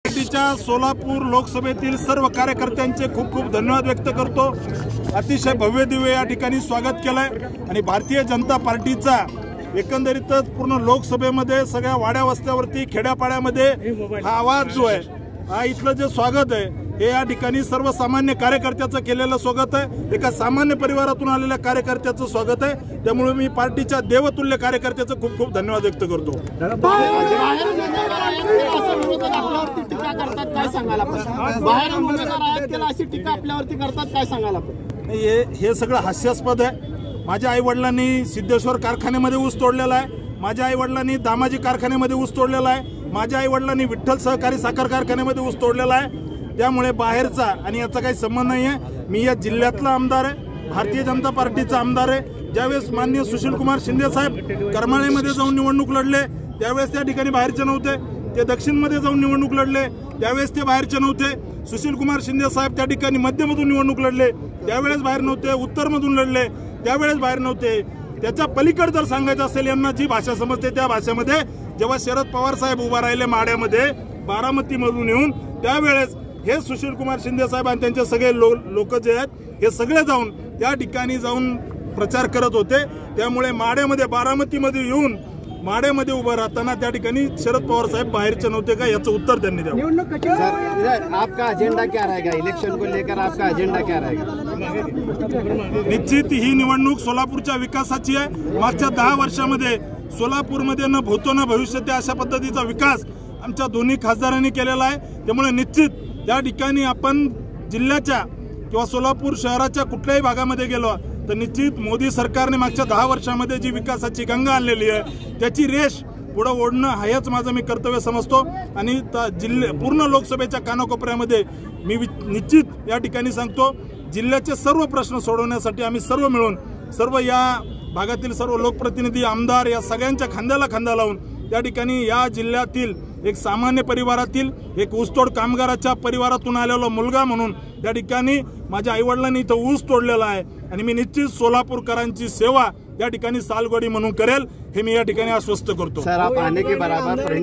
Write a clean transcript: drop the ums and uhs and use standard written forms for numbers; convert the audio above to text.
पार्टीच्या सोलापूर लोकसभेतील सर्व कार्यकर्त्यांचे खूप खूप धन्यवाद व्यक्त करतो। अतिशय भव्य दिव्य या ठिकाणी स्वागत केलंय आणि भारतीय जनता पार्टीचा एकंदरीतच पूर्ण लोकसभेमध्ये सगळ्या वाड्या वस्त्यावरती खेड्यापाड्यामध्ये हा आवाज जो आहे, हा इथलं जे स्वागत आहे हे या ठिकाणी सर्वसामान्य कार्यकर्त्याचं केलेलं स्वागत आहे, एका सामान्य परिवारातून आलेल्या कार्यकर्त्याचं स्वागत आहे। त्यामुळे मी पार्टीच्या देवतुल्य कार्यकर्त्याचं खूप खूप धन्यवाद व्यक्त करतो। हे सगळं हास्यास्पद आहे। माझ्या आई वडिलांनी सिद्धेश्वर कारखान्यामध्ये ऊस तोडलेला आहे, माझ्या आई वडिलांनी दामाजी कारखान्यामध्ये ऊस तोडलेला आहे, माझ्या आई वडिलांनी विठ्ठल सहकारी साखर कारखान्यामध्ये ऊस तोडलेला आहे। त्यामुळे बाहेरचा आणि याचा काही संबंध नाही आहे। मी या जिल्ह्यातला आमदार आहे, भारतीय जनता पार्टीचा आमदार आहे। ज्यावेळेस माननीय सुशीलकुमार शिंदे साहेब करमाळेमध्ये जाऊन निवडणूक लढले त्यावेळेस त्या ठिकाणी बाहेरचे नव्हते, ते दक्षिणमध्ये जाऊन निवडणूक लढले त्यावेळेस ते बाहेरचे नव्हते। सुशीलकुमार शिंदे साहेब त्या ठिकाणी मध्यमधून निवडणूक लढले त्यावेळेस बाहेर नव्हते, उत्तरमधून लढले त्यावेळेस बाहेर नव्हते। त्याच्या पलीकडे जर सांगायचं असेल यांना जी भाषा समजते त्या भाषेमध्ये जेव्हा शरद पवार साहेब उभा राहिले माड्यामध्ये बारामतीमधून येऊन त्यावेळेस हे सुशीलकुमार शिंदे साहेब आणि त्यांचे सगळे लोक जे आहेत हे सगळे जाऊन त्या ठिकाणी जाऊन प्रचार करत होते। त्यामुळे माड्यामध्ये बारामतीमध्ये येऊन माड्यामध्ये उभं राहताना त्या ठिकाणी शरद पवार साहेब बाहेरचे नव्हते का याचं उत्तर त्यांनी द्यावं। आपका एजेंडा क्या रहेगा इलेक्शन को लेकर, आपका एजेंडा क्या रहेगा? निश्चित ही निवडणूक सोलापूरच्या विकासाची आहे। मागच्या 10 वर्षामध्ये सोलापूरमध्ये न भूतो न भविष्यते अशा पद्धतीचा विकास आमच्या दोन्ही खासदारांनी केलेला आहे। त्यामुळे निश्चित त्या ठिकाणी आपण जिल्ह्याच्या किंवा सोलापूर शहराच्या कुठल्याही भागामध्ये गेलो तर निश्चित मोदी सरकारने मागच्या 10 वर्षामध्ये जी विकासाची गंगा आणलेली आहे त्याची रेष पुढे ओढणं हेच माझं मी कर्तव्य समजतो। आणि पूर्ण लोकसभेच्या कानाकोपऱ्यामध्ये मी निश्चित या ठिकाणी सांगतो जिल्ह्याचे सर्व प्रश्न सोडवण्यासाठी आम्ही सर्व मिळून सर्व या भागातील सर्व लोकप्रतिनिधी आमदार या सगळ्यांच्या खांद्याला खांदा लावून त्या ठिकाणी या जिल्ह्यातील एक सामान्य परिवारातील एक ऊसतोड कामगाराच्या परिवारातून आलेला मुलगा म्हणून त्या ठिकाणी माझ्या आईवडिलांनी इथं ऊस तोडलेला आहे आणि मी निश्चित सोलापूरकरांची सेवा या ठिकाणी सालगोडी म्हणून करेल हे मी या ठिकाणी आश्वस्त करतो। सर, आप आने के बराबर